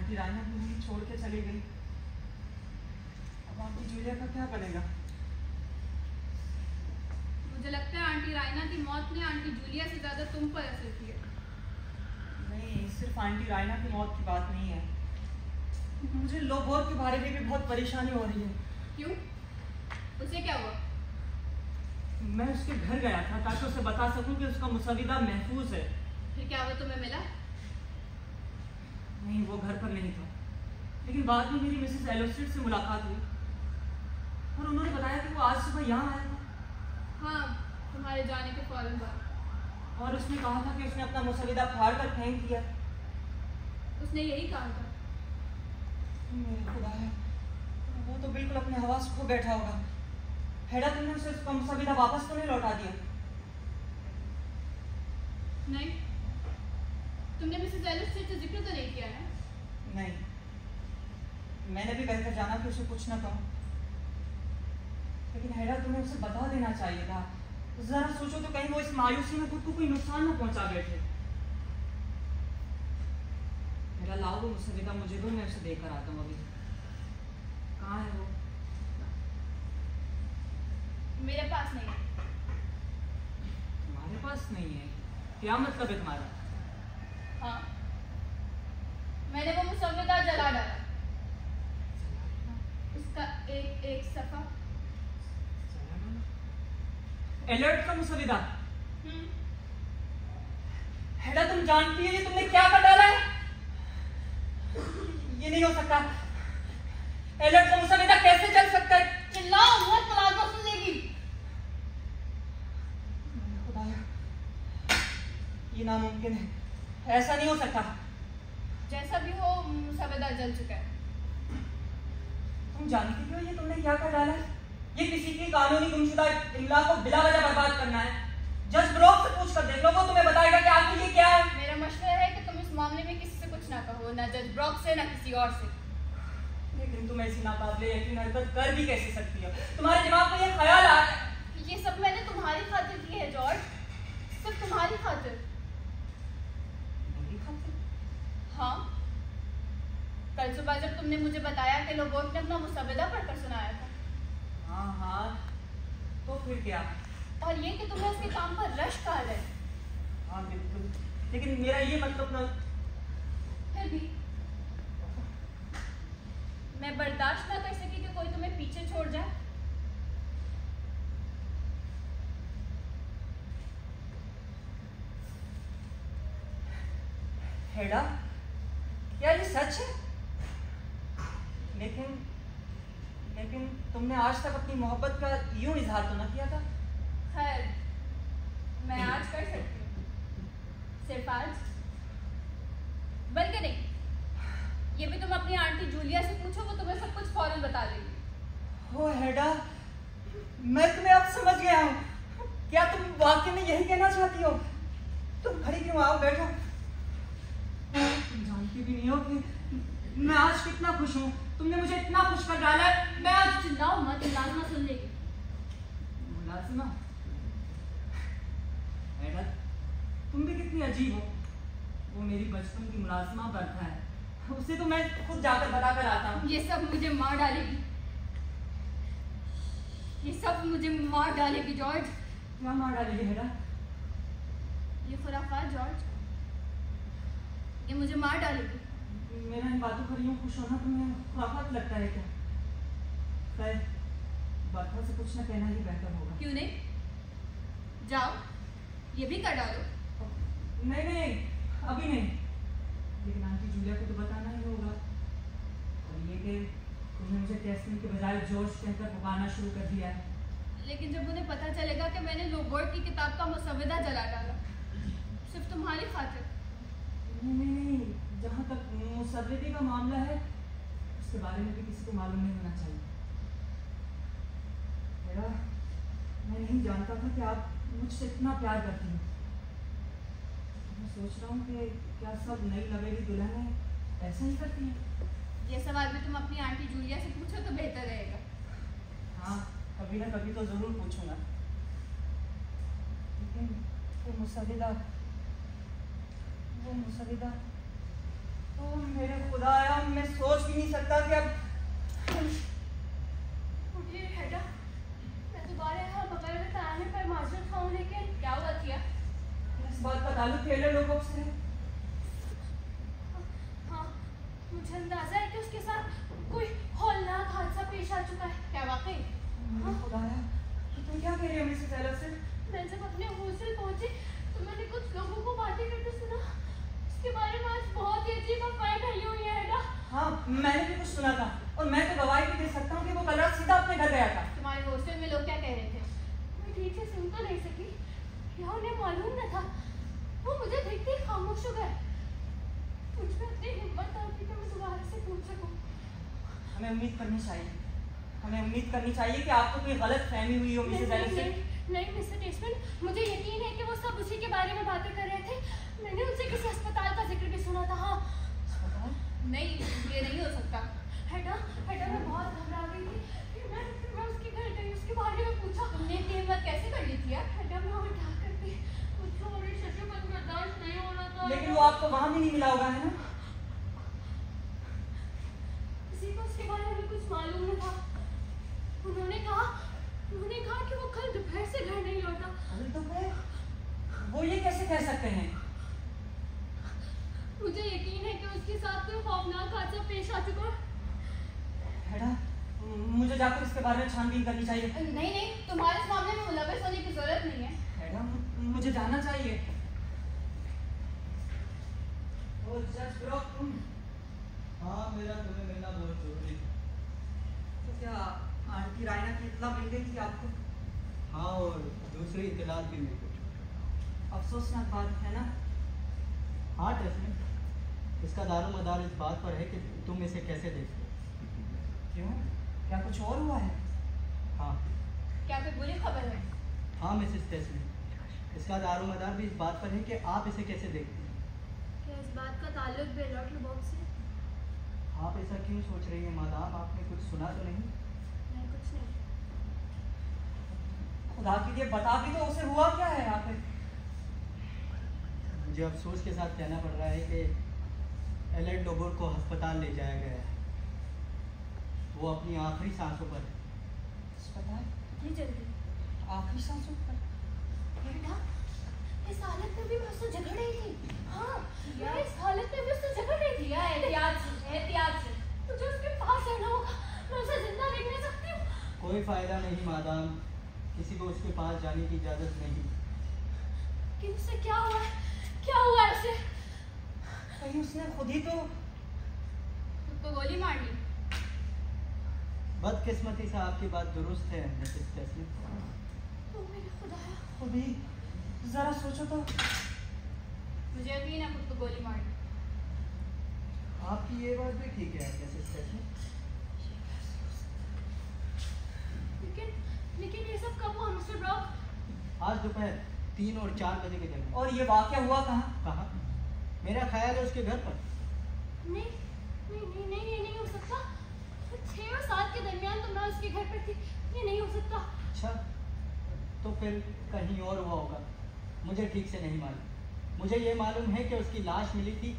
Aunty Raina भी मुझे छोड़ के चली गई। अब आंटी जूलिया का क्या बनेगा? मुझे लगता है आंटी रायना की मौत ने आंटी जूलिया से ज्यादा तुम पर असर किया। नहीं, सिर्फ आंटी रायना की मौत की बात नहीं है, मुझे लोबोर के बारे में भी बहुत परेशानी हो रही है। क्यों? उसे क्या हुआ? मैं उसके घर गया था ताकि उसे बता सकूं कि उसका मुसविदा महफूज है। फिर क्या वो तुम्हें मिला? नहीं, वो घर पर नहीं था, लेकिन बाद में मेरी मिसेस एलोस्ट्रेट से मुलाकात हुई और उन्होंने बताया कि वो आज सुबह यहाँ आया था। हाँ, तुम्हारे जाने के फौरन बाद। और उसने कहा था कि उसने अपना मुसविदा फाड़ कर फेंक दिया। उसने यही कहा था। मेरे खुदा है, वो तो बिल्कुल अपने हवास खो बैठा होगा। हेडा, तुमने उसे उसका मुसविदा वापस तो नहीं लौटा दिया? नहीं, तुमने मिसेस एलोस्ट्रेट से जिक्र तो नहीं किया है? नहीं, मैंने भी कहकर जाना कि उसे कुछ ना कहूं, लेकिन हेडा तुम्हें उसे बता देना चाहिए था। जरा सोचो तो कहीं वो इस मायूसी में खुद को कोई नुकसान न पहुंचा बैठे। मेरा लाओ वो मुसविदा मुझे दो, मैं उसे देकर आता हूँ। अभी कहाँ है वो? मेरे पास नहीं है। तुम्हारे पास नहीं है? क्या मतलब है तुम्हारा? हाँ, मैंने वो मुसविदा जला डाला। उसका एक एक सफा। एलर्ट का मुसविदा? हेडा, तुम जानती है ये तुमने क्या कर डाला है? ये नहीं हो सकता। एलर्ट का मुसविदा कैसे चल सकता है? चिल्लाओ मत, प्लाज्मा सुन लेगी। ये नामुमकिन है, ऐसा नहीं हो सकता। जैसा भी हो, मुसविदा जल चुका है। तुम जानती हो ये तुमने क्या कर डाला है? ये किसी की कानूनी गुमशुदा इमला को बिला वजह बर्बाद करना है। जज ब्रॉक से पूछ कर देख लो, वो तुम्हें बताएगा कि आखिर ये क्या है। मेरा मशवरा है कि तुम इस मामले में किसी से कुछ ना कहो, ना जज ब्रॉक से, ना किसी और से। लेकिन तुम ऐसी नाकाबिले यकीन हरकत कर भी कैसे सकती हो? तुम्हारे दिमाग में ये ख्याल आ रहा है? ये सब मैंने तुम्हारी खातिर किए है जॉर्ज, सिर्फ तुम्हारी खातिर। मेरी खातिर? हाँ, कल सुबह जब तुमने मुझे बताया कि लोबोट ने अपना मुसविदा पढ़कर सुनाया था। हाँ हाँ, तो फिर क्या? और ये कि तुम्हें उसके काम पर रश्क आ जाए। हाँ बिल्कुल, लेकिन मेरा ये मतलब ना। फिर भी मैं बर्दाश्त ना कर सकी कि कोई तुम्हें पीछे छोड़ जाए। हेडा, क्या ये सच है? लेकिन तुमने आज तक अपनी मोहब्बत का यूं इजहार तो ना किया था। खैर, मैं आज कर सकती हूँ, सिर्फ आज। बल्कि नहीं, ये भी तुम अपनी आंटी जूलिया से पूछो, वो तुम्हें सब कुछ फौरन बता देगी। ओ हेडा, मैं तुम्हें अब समझ गया हूँ। क्या तुम वाकई में यही कहना चाहती हो? तुम खड़ी क्यों? आओ बैठो। तुम जानती भी नहीं हो कि मैं आज कितना खुश हूँ। तुमने मुझे इतना खुश कर डाला है। मैं आज चिल्लाओ मत, मुलाजिमा सुन लेगी। मुलाजिमा? हेडा, तुम भी कितनी अजीब हो। वो मेरी बचपन की मुलाजिमा बरथा है, उसे तो मैं खुद जाकर बता कर आता हूँ। ये सब मुझे मार डालेगी, ये सब मुझे मार डालेगी जॉर्ज। क्या मार डालेगी हेडा? ये खुराफात जॉर्ज, ये मुझे मार डालेगी। मेरा इन बातों पर यूं खुश होना तुम्हें खुराफात लगता है क्या? खैर, बरथा से कुछ न कहना ही बेहतर होगा। क्यों नहीं? जाओ, ये भी कर डालो। नहीं नहीं, अभी नहीं। लेकिन आंटी जूलिया को तो बताना ही होगा। और ये कि तुमने मुझे टेस्टमेंट के बजाय जॉर्ज कहकर पुकारना शुरू कर दिया है। लेकिन जब उन्हें पता चलेगा कि मैंने लोबोर्ड की किताब का मुसविदा जला डाला, सिर्फ तुम्हारी खातिर। नहीं, जहाँ तक मुसविदे का मामला है, उसके बारे में भी किसी को मालूम नहीं होना चाहिए। मेरा मैं नहीं जानता था कि आप मुझसे इतना प्यार करती हैं। मैं सोच रहा हूँ कि क्या सब नई लवेली दुल्हनें ऐसा ही करती हैं? ये सवाल भी तुम अपनी आंटी जूलिया से पूछो तो बेहतर रहेगा। हाँ, कभी ना कभी तो जरूर पूछूंगा। लेकिन वो मुसविदा ओ मेरे खुदाया, मैं सोच भी नहीं सकता कि अब उठिए हेडा, मैं दोबारा यहाँ बगल में कराने पर माजूर खाऊं, लेकिन क्या हुआ थिया? इस बात का ताल्लुक टेलर लोगों से है। हाँ, मुझे अंदाजा है कि उसके साथ कोई हौलनाक हादसा पेश आ चुका है। क्या वाकई? मेरे खुदाया, तुम क्या कह रही हो मिसेस एलिसन? मैं जब अपने हॉस्टल पहुंची तो मैंने कुछ लोगों को बातें करते सुना। उसके बारे में आज बहुत ही अजीब अफवाहें फैली हुई हैं हेडा। हाँ, मैंने भी कुछ सुना था और मैं तो गवाही भी दे सकता हूँ कि वो कल रात सीधा अपने घर गया था। तुम्हारे हॉस्टल में लोग क्या कह रहे थे? मैं ठीक से सुन तो नहीं सकी, या उन्हें मालूम न था। वो मुझे देखते ही खामोश हो गए। मुझ में इतनी हिम्मत आती कि मैं दोबारा से पूछ सकूं। हमें उम्मीद करनी चाहिए, हमें उम्मीद करनी चाहिए कि आपको कोई गलत फहमी हुई हो मिसेस एलिसन। नहीं मिस्टर टेस्टमैन, मुझे यकीन है कि वो सब उसी के बारे में बातें कर रहे थे। मैंने उनसे किसी अस्पताल का जिक्र भी सुना था। हाँ, अस्पताल? नहीं, ये नहीं हो सकता। हेडा, मैं बहुत घबरा गई थी। फिर मैं उसके घर गई, उसके बारे में पूछा। तुमने इतनी हिम्मत कैसे कर ली थी यार? हेडा, मैं और क्या करती? मुझे और इस शशुपन बर्दाश्त नहीं हो रहा था। लेकिन वो आपको वहां भी नहीं मिला होगा, है ना? किसी को उसके बारे में कुछ मालूम न था। उन्होंने कहा कि वो कल दोपहर से घर नहीं लौटा। कल दोपहर? वो ये कैसे कह सकते हैं? मुझे यकीन है कि उसके साथ कोई खौफनाक हादसा पेश आ चुका है। हेडा, मुझे जाकर इसके बारे में छानबीन करनी चाहिए। नहीं, तुम्हारे इस मामले में मुलविस होने की जरूरत नहीं है। हेडा, मुझे जानना चाहिए। ओ जज ब्रॉक, तुम? हाँ, मेरा तुम्हें मिलना बहुत जरूरी था। तो क्या आंटी रायना की इत्तला मिल गई थी आपको? हाँ, और दूसरी इत्तलात भी मिल गई। अफसोसनाक बात है ना? हाँ टेस्टमैन, इसका दारोमदार इस बात पर है कि तुम इसे कैसे देखते हो। क्यों? क्या कुछ और हुआ है? हाँ। क्या कोई बुरी खबर है? हाँ मिसेस टेस्टमैन, इसका दारोमदार भी इस बात पर है कि आप इसे कैसे देखते हैं। क्या इस बात का ताल्लुक बेलॉट लुबॉक्स से? आप ऐसा क्यों सोच रही हैं मादाम? आपने कुछ सुना तो नहीं? नहीं, कुछ नहीं। खुदा के लिए बता भी तो, उसे हुआ क्या है आखिर? मुझे अफसोस के साथ कहना पड़ रहा है कि एलेड लोबोर को अस्पताल ले जाया गया है। वो अपनी आखिरी सांसों पर है। अस्पताल? इतनी जल्दी? आखिरी सांसों पर? बेटा, इस हालत में भी मैं उससे झगड़ रही थी। हाँ, मैं इस हालत में भी उससे झगड़ रही थी। एहतियात से मुझे उसके पास रहना होगा। मैं उसे जिंदा देख नहीं सकती हूँ। कोई फायदा नहीं मादाम, किसी को उसके पास जाने की इजाजत नहीं। कि उससे क्या हुआ है? क्या हुआ है उसे? कहीं उसने खुद ही तो गोली मार ली? बदकिस्मती से आपकी बात दुरुस्त है मिसेस टेस्टमैन। ओ मेरे खुदाया, खुद ही, जरा सोचो तो। मुझे यकीन है खुद को गोली मार ली। आपकी ये बात भी ठीक है मिसेस टेस्टमैन। लेकिन ये सब कब हुआ मिस्टर ब्रॉक? आज दोपहर 3 और 4 बजे के दरमियान। और ये वाकया हुआ कहाँ? कहाँ? मेरा ख्याल है उसके घर पर। नहीं, ये नहीं हो सकता। 6 और 7 के दरमियान तो मैं उसके घर पर थी। ये नहीं हो सकता। अच्छा, तो फिर कहीं और हुआ होगा, मुझे ठीक से नहीं मालूम। मुझे ये मालूम है कि उसकी लाश मिली थी,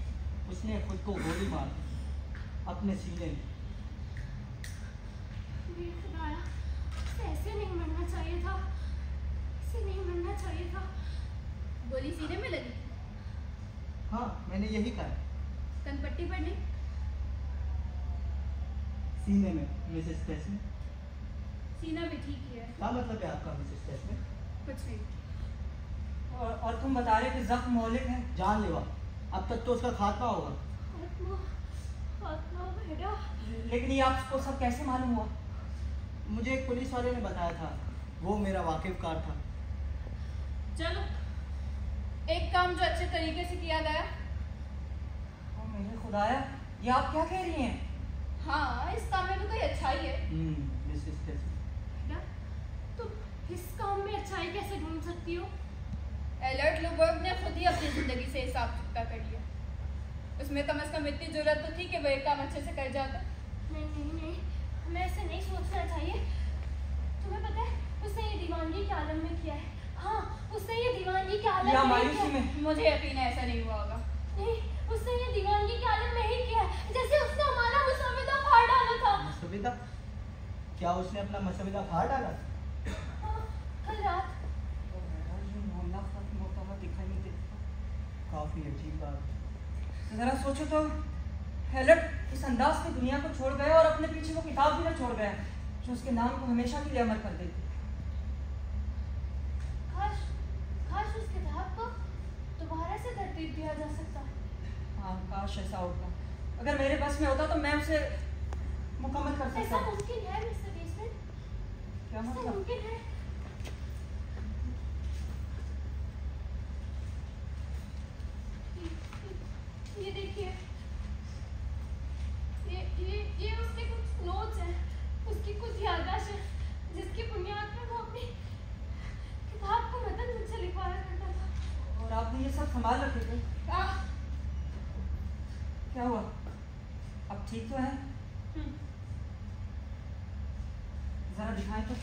उसने खुद को गोली मार दी अपने सीने में। मेरे खुदाया, उसे ऐसे नहीं मरना चाहिए था। ऐसे नहीं मरना चाहिए था। गोली सीने में लगी? हाँ, मैंने यही कहा। कनपट्टी पर नहीं? सीने में मिसेस टेस्टमैन। सीना भी ठीक ही है। क्या मतलब है आपका मिसेस टेस्टमैन? कुछ नहीं। और तुम बता रहे कि जख्म मौलिक है? जानलेवा। अब तक तो उसका खात्मा होगा। खात्मा बेटा? लेकिन ये आपको सब कैसे मालूम हुआ? मुझे एक पुलिस वाले ने बताया था, वो मेरा वाकिफकार था। चलो, एक काम जो अच्छे तरीके से किया गया। ओ मेरे खुदाया, ये आप क्या कह रही हैं? हाँ, इस काम में भी कोई अच्छाई है। मिसेस टेस्टमैन। बेटा, तुम इस काम में अच्छाई कैसे ढूंढ सकती हो? एलर्ट लुबर्ग ने खुद ही अपनी जिंदगी से हिसाब चुकता कर लिया। उसमें कम से कम इतनी जरूरत तो थी कि वो एक काम अच्छे से कर जाता। नहीं, हमें ऐसे नहीं सोचना चाहिए। तुम्हें पता है, उसने ये दीवानगी के आलम में किया है। हाँ, उसने ये दीवानगी के आलम या में मायूसी किया। में? मुझे यकीन है ऐसा नहीं हुआ होगा। नहीं, उसने ये दीवानगी के आलम में ही किया है, जैसे उसने हमारा मसविदा फाड़ डाला था। मसविदा? क्या उसने अपना मसविदा फाड़ डाला? हाँ, कल रात। मोहल्ला खत्म होता हुआ दिखाई नहीं देता। काफी अजीब बात। जरा सोचो तो, हेलट इस अंदाज की दुनिया को छोड़ गया और अपने पीछे वो किताब भी ना छोड़ गया जो उसके नाम को हमेशा के लिए अमर कर देती। काश उस किताब को दोबारा से तरतीब दिया जा सकता। हाँ, काश ऐसा होता। अगर मेरे बस में होता तो मैं उसे मुकम्मल कर सकता। ऐसा मुमकिन है मिस्टर बेसमेंट? क्या ऐसा मतलब? मुमकिन है? ये देखिए, ये उसके कुछ नोट्स हैं, उसकी कुछ याददाश्त है, जिसकी बुनियाद पर वो अपनी किताब को मतन मुझसे लिखवाया करता था। और आपने ये सब संभाल रखे थे? क्या हुआ? अब ठीक तो है? जरा दिखाएं तो।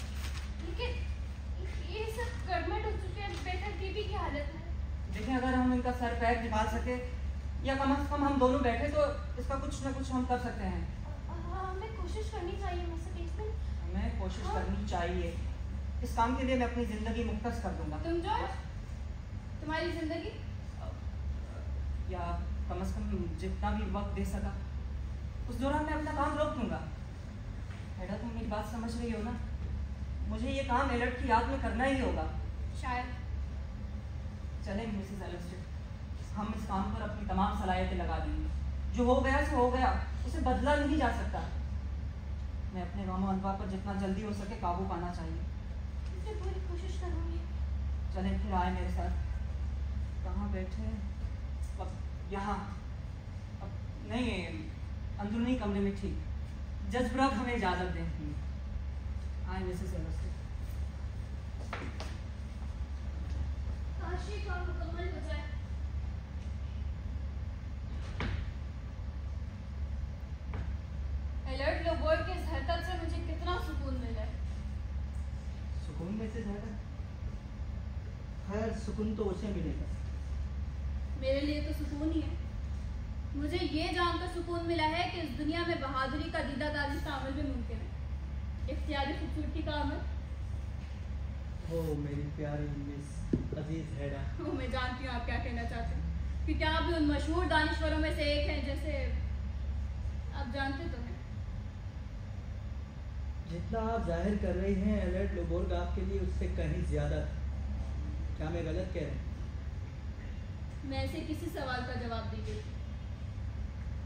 लेकिन ये सब गड़बड़ हो चुके हैं, बेतरतीबी की हालत में। देखें, अगर हम इनका सर पैर निकाल सके या कम से कम हम दोनों बैठे तो इसका कुछ ना कुछ हम कर सकते हैं। हमें कोशिश करनी चाहिए मिस्टर बेसमेंट। हमें कोशिश करनी चाहिए। इस काम के लिए मैं अपनी जिंदगी मुख्तस कर दूंगा। तुम जॉर्ज, तुम्हारी जिंदगी या कम से कम जितना भी वक्त दे सका उस दौरान मैं अपना काम रोक दूंगा। बेटा, तुम मेरी बात समझ रही हो ना? मुझे ये काम एलर्ट की याद में करना ही होगा। शायद। चलें मिसेस एलिस्टर, हम इस काम पर अपनी तमाम सलाहियतें लगा देंगे। जो हो गया सो हो गया, उसे बदला नहीं जा सकता। मैं अपने गामो अनवा पर जितना जल्दी हो सके काबू पाना चाहिए। मैं पूरी कोशिश करूंगी। चलें फिर आए मेरे साथ। कहाँ बैठे? अब यहाँ? अब नहीं, अंदरूनी कमरे में ठीक। जज ब्रॉक हमें इजाज़त दें। आए मिसेस एलिस्टर। काश ये काम मुकम्मल हो जाए। एलर्ट लोबोर्ड के इस हरकत से मुझे कितना सुकून मिला है। सुकून में से ज्यादा? खैर, सुकून तो उसे मिलेगा। मेरे लिए तो सुकून ही है। मुझे ये जानकर सुकून मिला है कि इस दुनिया में बहादुरी का दीदा दानिश का अमल भी मुमकिन है, इख्तियारी खूबसूरती का अमल। ओ मेरी प्यारी मिस अजीज हेडा। मैं जानती हूँ आप क्या कहना चाहते हैं, क्योंकि आप भी उन मशहूर दानिश्वरों में से एक हैं, जैसे आप जानते तो हैं। जितना आप जाहिर कर रही हैं एलर्ट लोबोर्ग आपके लिए उससे कहीं ज्यादा था। क्या मैं गलत कह रही हूँ? मैं ऐसे किसी सवाल का जवाब दीजिए।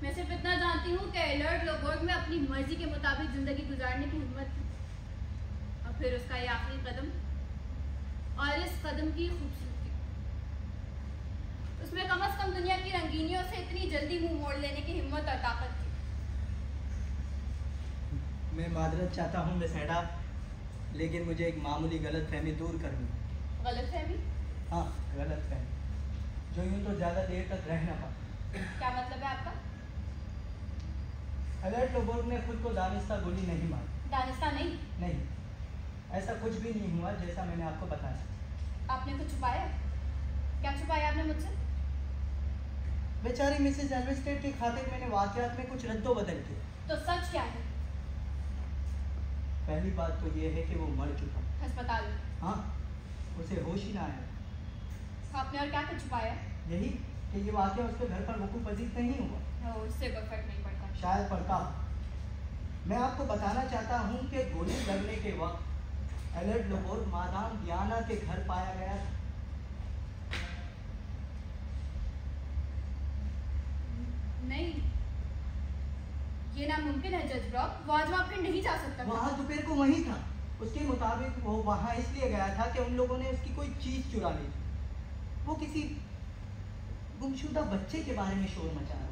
मैं सिर्फ इतना जानती हूँ कि एलर्ट लोबोर्ग में अपनी मर्जी के मुताबिक जिंदगी गुजारने की हिम्मत थी, और फिर उसका ये आखिरी कदम और इस कदम की खूबसूरती, उसमें कम से कम दुनिया की रंगीनियों से इतनी जल्दी मुंह मोड़ लेने की हिम्मत और ताकत थी। मैं मादरत चाहता हूँ मिस हेडा, लेकिन मुझे एक मामूली गलतफहमी दूर करनी है। गलतफहमी? हाँ, गलतफहमी जो यूँ तो ज़्यादा देर तक रह ना पाए। क्या मतलब है आपका? एलर्ट लोबोर्ग ने खुद को दानिस्ता गोली नहीं मारी। दानिस्ता नहीं? नहीं, ऐसा कुछ भी नहीं हुआ जैसा मैंने आपको बताया। आपने कुछ छुपाया? क्या छुपाया आपने मुझसे? बेचारी मिसेज एल्वेस्टेड की खातिर मैंने वाकयात में कुछ रद्दो बदल किया। तो सच क्या है? पहली बात तो ये है कि वो मर चुका। अस्पताल में? हाँ, उसे होश ही ना आया। आपने और क्या कुछ छुपाया? यही कि ये वाकया उसके घर पर वकूफ़ पजीर नहीं हुआ। उससे कोई फर्क नहीं पड़ता। शायद पड़ता। मैं आपको बताना चाहता हूँ कि गोली लगने के वक्त एलर्ट लोबोर्ग मादाम डियाना के घर पाया गया था। नहीं, ये नामुमकिन है जज ब्रॉक। वो आज वहाँ फिर नहीं जा सकता। वहाँ दोपहर को वहीं था। उसके मुताबिक वो वहाँ इसलिए गया था कि उन लोगों ने उसकी कोई चीज़ चुरा ली थी। वो किसी गुमशुदा बच्चे के बारे में शोर मचा रहा था।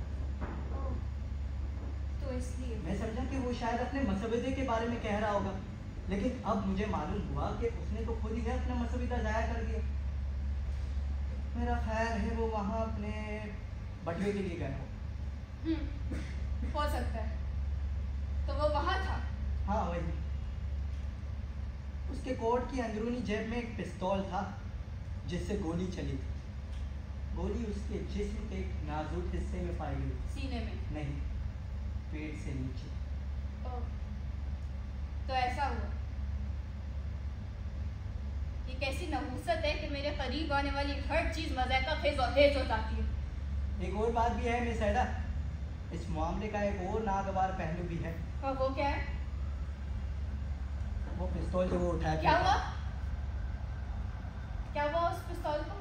तो इसलिए मैं समझा कि वो शायद अपने मसविदे के बारे में कह रहा होगा, लेकिन अब मुझे मालूम हुआ कि उसने तो खुद ही अपना मसविदा ज़ाया कर दिया। मेरा ख्याल है वो वहाँ अपने बटवे के लिए गया हो। हो सकता है। तो वो वहाँ था? हाँ, वही। उसके कोट की अंदरूनी जेब में एक पिस्तौल था जिससे गोली चली थी। गोली उसके जिस्म के एक नाजुक हिस्से में पाई गई। सीने में? नहीं, पेट से नीचे। ओह, तो ऐसा हुआ। ये कैसी नहुसत है कि मेरे करीब आने वाली हर चीज मज़ाक़ खेज और हेज हो जाती है। एक और बात भी है मिस एडा, इस मामले का एक और नागवार पहलू भी है। और वो क्या है? वो पिस्तौल जो वो उठाया। क्या हुआ? क्या हुआ उस पिस्तौल को?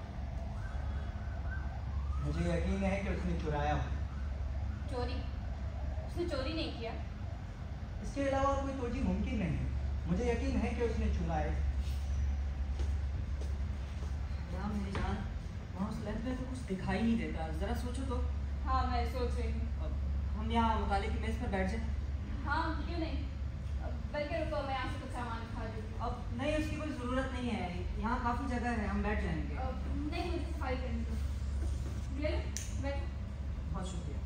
मुझे यकीन है कि उसने चुराया हो। चोरी? उसने चोरी नहीं किया। इसके अलावा और कोई तोजी मुमकिन नहीं है। मुझे यकीन है कि उसने चुराया। यार मेरी जान, वहाँ उस लैब में तो कुछ दिखाई नहीं देता, जरा सोचो तो। हाँ, मैं सोच रही हूँ। अब हम यहाँ मुताले की मेज पर बैठ जाए। हाँ, क्यों नहीं? बल्कि रुको, मैं यहाँ से कुछ सामान उठा देती हूँ। अब नहीं, उसकी कोई ज़रूरत नहीं है, यहाँ काफ़ी जगह है, हम बैठ जाएंगे। नहीं, मुझे सफाई करनी है। ले लो, बैठो। बहुत शुक्रिया।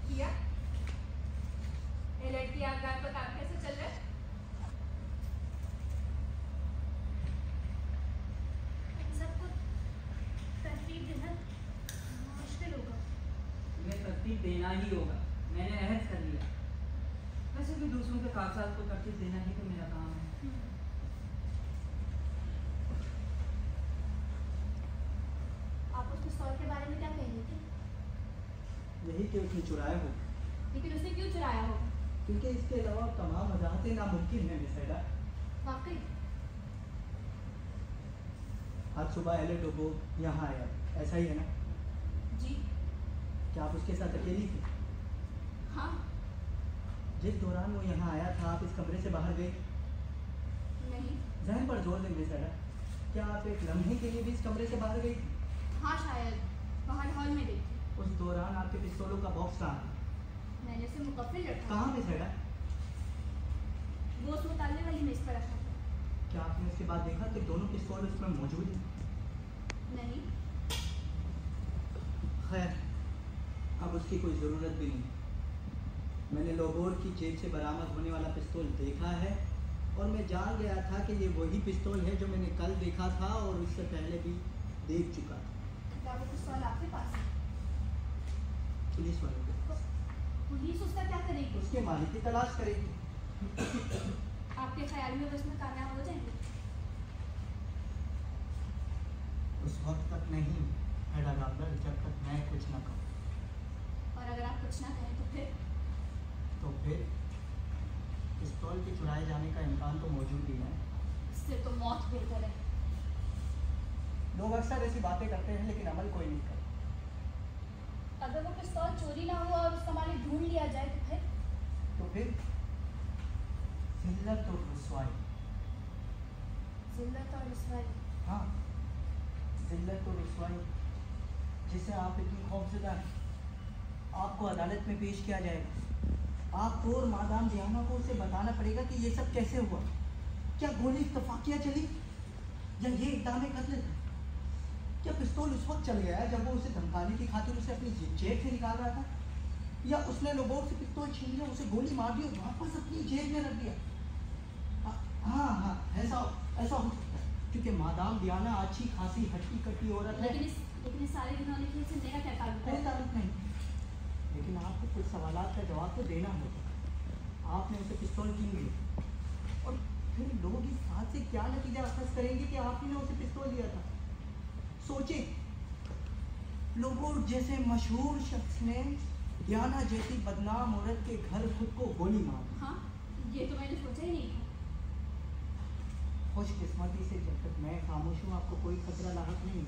किया? ये लड़की आपका काम कैसे चल रहा है? सबको तरतीब देना मुश्किल होगा। तुम्हें तरतीब देना ही होगा, मैंने अहद कर लिया। वैसे भी दूसरों के कागजात को तरतीब देना ही तो मेरा काम है। आप उस पिस्तौल के बारे में क्या कह रही थी? यही कि उसने चुराया हो। लेकिन उसने क्यों चुराया होगा? क्योंकि इसके अलावा तमाम वजाहतें नामुमकिन है मिस एडा। वाकई? आज सुबह एले डोबो यहाँ आया, ऐसा ही है ना? जी। क्या आप उसके साथ अकेली थी? हाँ। जिस दौरान वो यहाँ आया था, आप इस कमरे से बाहर गई? नहीं। जहन पर जोर दें मिस एडा, क्या आप एक लम्हे के लिए भी इस कमरे से बाहर गई? हाँ, शायद बाहर हॉल में देखी। उस दौरान आपके पिस्तौलों का बॉक्स कहाँ था? मैंने उसे मुकफ्फिल रखा। कहाँ मिस एडा? वो उस मुताले वाली मेज पर रखा था। क्या आपने उसके बाद देखा कि दोनों पिस्तौल उसमें मौजूद हैं? नहीं। खैर, अब उसकी कोई ज़रूरत भी नहीं। मैंने लोगोर की जेब से बरामद होने वाला पिस्तौल देखा है और मैं जान गया था कि ये वही पिस्तौल है जो मैंने कल देखा था और उससे पहले भी देख चुका था। क्या वो पिस्तौल आपके पास है? पुलिस वालों के पास। पुलिस उसका क्या करेगी? उसके मालिक की तलाश करेगी। आपके ख्याल में वो इसमें कामयाब हो जाएंगे? उस वक्त तक नहीं एडा गाब्बर, जब तक मैं कुछ ना कहूँ। और अगर आप कुछ ना कहें तो फिर पिस्तौल के चुराए जाने का इम्कान तो मौजूद ही है। इससे तो मौत बेहतर है। लोग अक्सर ऐसी बातें करते हैं लेकिन अमल कोई नहीं करता। अगर वो पिस्तौल चोरी ना हुआ और उसका मालिक ढूंढ लिया जाए तो फिर जिल्लत और रुसवाई। जिल्लत और रुसवाई? हाँ, जिल्लत और रुसवाई जिसे आप इतनी खौफजदा हैं। आपको अदालत में पेश किया जाएगा। आपको और मादाम दियाना को उसे बताना पड़ेगा कि ये सब कैसे हुआ। क्या गोली इत्तफाकिया चली या ये इक़दाम कत्ल था? क्या पिस्तौल उस वक्त चल गया जब वो उसे धमकाने की खातिर उसे अपनी जेब से निकाल रहा था, या उसने लोगों से पिस्तौल छीन लिया, उसे गोली मार दी और वापस अपनी जेब में रख दिया? हाँ, ऐसा हो सकता है, क्योंकि मादाम दियाना अच्छी खासी हट्टी कट्टी औरत है। लेकिन इस सारे दिनों से मेरा क्या ताल्लुक है? कोई ताल्लुक नहीं, लेकिन आपको कुछ सवालात का जवाब तो देना होगा। आपने उसे पिस्तौल क्यों दिया और फिर लोग इस बात से क्या नतीजा अखज़ करेंगे कि आपने उसे पिस्तौल दिया था? सोचे, लोगों जैसे मशहूर शख्स ने दियाना जैसी बदनाम औरत के घर खुद को गोली मार दी। हाँ, ये तो मैंने सोचा ही नहीं था। खुशकिस्मती से जब तक मैं खामोश हूँ आपको कोई खतरा लाहक नहीं।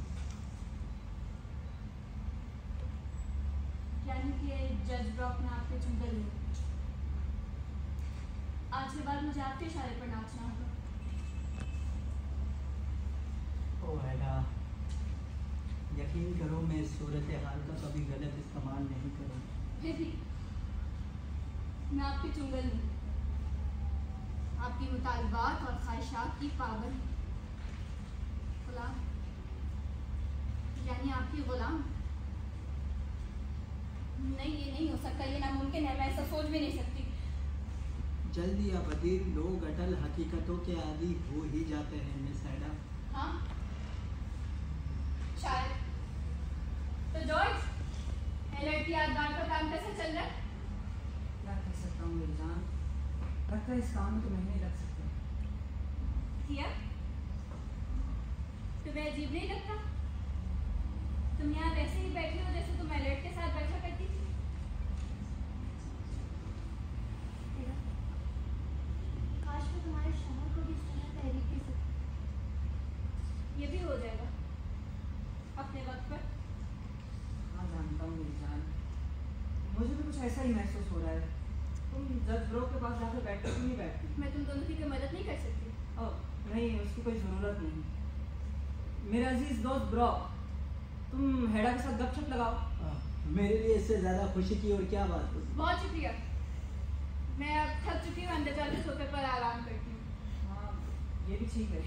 यानी कि जज ब्रॉक ने आपके चुंगल में आज के बाद मुझे आपके इशारे पर नाचना होगा। ओह एडा, यकीन करो मैं इस सूरत हाल का कभी गलत इस्तेमाल नहीं करूँगा। फिर भी मैं आपके चुंगल में, आपकी मुतालबात और ख्वाहिशात की पाबंद, गुलाम, यानी आपकी गुलाम। नहीं, ये नहीं हो सकता, ये नामुमकिन है, मैं ऐसा सोच भी नहीं सकती। जल्दी या बदीर लोग अटल हकीकतों के आदी हो ही जाते हैं मिस हैडा। हाँ शायद। तो जॉर्ज, एलर्ट की यादगार का काम कैसे चल रहा है? क्या कह सकता हूँ मेरी जान, लगता है इस काम में तो महीने लग सकते हैं। किया? तुम्हें अजीब नहीं लगता? तुम यहाँ वैसे ही बैठी हो जैसे तुम एलर्ट के साथ बैठा करती थी। काश मैं तुम्हारे शौहर को भी इस तरह तहरीक दे सकती। ये भी हो जाएगा अपने वक्त पर। हाँ जानता हूँ मेरी जान, मुझे भी कुछ ऐसा ही महसूस हो रहा है। तुम जज ब्रो के पास जाकर बैठती क्यों नहीं बैठती? मैं तुम दोनों की कोई मदद नहीं कर सकती। ओह नहीं, उसकी कोई ज़रूरत नहीं। मेरे अजीज दोस्त ब्रो, तुम हेडा के साथ गपशप लगाओ। मेरे लिए इससे ज़्यादा खुशी की और क्या बात होगी। बहुत शुक्रिया, मैं अब थक चुकी हूँ, अंदर जाकर सोफे पर आराम करती हूँ। हाँ ये भी ठीक है।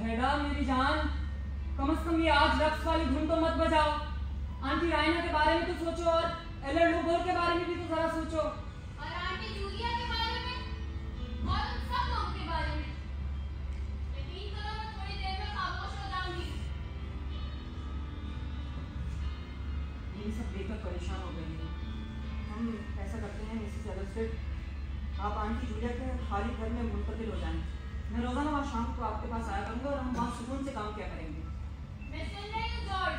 हेडा मेरी जान, कम से कम ये आज रक्स वाली धुन तो मत बजाओ। आंटी रायना के बारे में तो सोचो, और एलर लूबोर के बारे में भी तो जरा सोचो। और आंटी जूलिया के बारे में, और उन सब लोगों के बारे में। यकीन करो मैं थोड़ी देर में खामोश हो जाऊंगी। ये सब देखकर परेशान हो गई है। हम ऐसा करते हैं मिसेस एलस्टेड, आप आंटी जूलिया के खाली घर में मुंतकिल हो जाएं। मैं रोजाना वहाँ शाम को आपके पास आया करूँगा और हम वहाँ सुकून से काम किया करेंगे। मैं सुन रही हूँ जॉर्ज,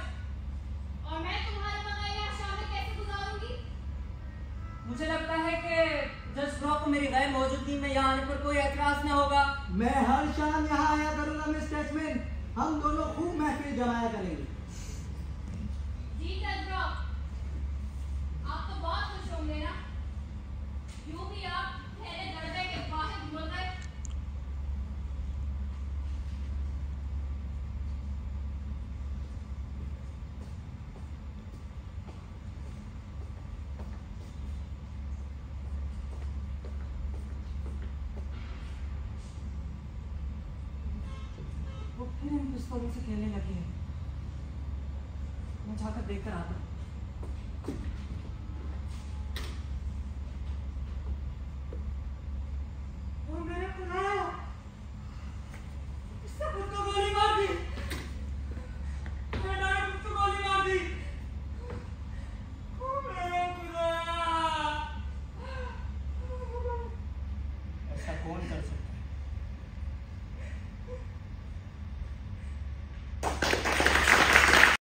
और मैं तुम्हारे बगैर यहाँ शाम कैसे गुजारूंगी? मुझे लगता है कि जज ब्रो को मेरी गैर मौजूदगी में यहाँ आने पर कोई एतराज न होगा। मैं हर शाम यहाँ आया करूँगा मिस टेस्टमैन, हम दोनों खूब महफिल जमाया करेंगे। जी जज ब्रो, आप तो बहुत खुश होंगे ना? यूं भी आप ठहरे दर्जे के वाहिद मुल्क। वो फिर इन पिस्तौलों से खेलने लगी है। मैं जाकर देखकर आता हूँ। और मैंने खुदा, इसने खुद को गोली मार दी। मैंने खुद को गोली मार दी। ओ मेरा खुदा। ऐसा कौन कर सकता